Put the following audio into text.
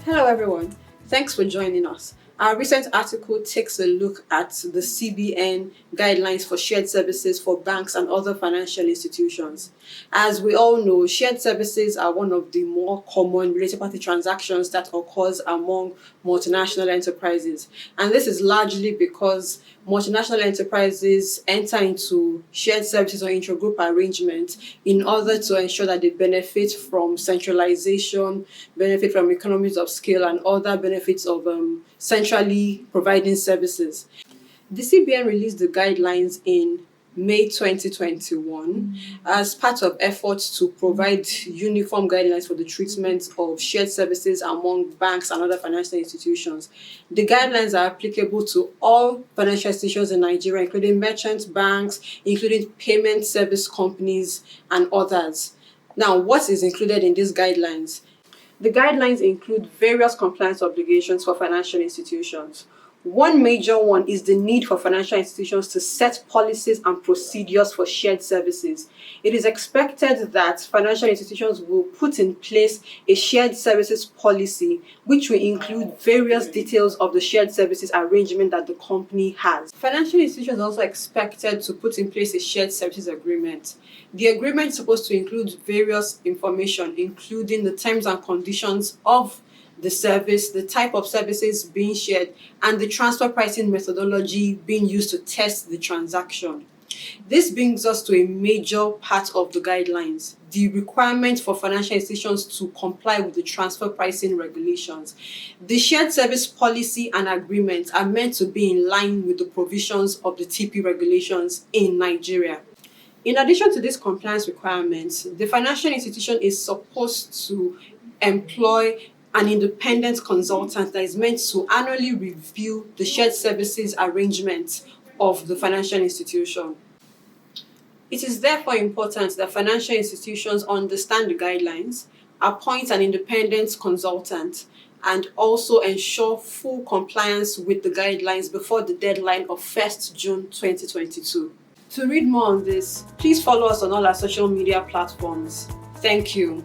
Hello everyone, thanks for joining us. Our recent article takes a look at the CBN guidelines for shared services for banks and other financial institutions. As we all know, shared services are one of the more common related party transactions that occurs among multinational enterprises. And this is largely because multinational enterprises enter into shared services or intragroup arrangements in order to ensure that they benefit from centralization, benefit from economies of scale, and other benefits of centrally providing services. The CBN released the guidelines in May 2021 as part of efforts to provide uniform guidelines for the treatment of shared services among banks and other financial institutions. The guidelines are applicable to all financial institutions in Nigeria, including merchant banks, including payment service companies, and others. Now, what is included in these guidelines? The guidelines include various compliance obligations for financial institutions. One major one is the need for financial institutions to set policies and procedures for shared services. It is expected that financial institutions will put in place a shared services policy, which will include various details of the shared services arrangement that the company has. Financial institutions are also expected to put in place a shared services agreement. The agreement is supposed to include various information, including the terms and conditions of the service, the type of services being shared, and the transfer pricing methodology being used to test the transaction. This brings us to a major part of the guidelines, the requirement for financial institutions to comply with the transfer pricing regulations. The shared service policy and agreement are meant to be in line with the provisions of the TP regulations in Nigeria. In addition to these compliance requirements, the financial institution is supposed to employ an independent consultant that is meant to annually review the shared services arrangements of the financial institution. It is therefore important that financial institutions understand the guidelines, appoint an independent consultant, and also ensure full compliance with the guidelines before the deadline of 1st June 2022. To read more on this, please follow us on all our social media platforms. Thank you.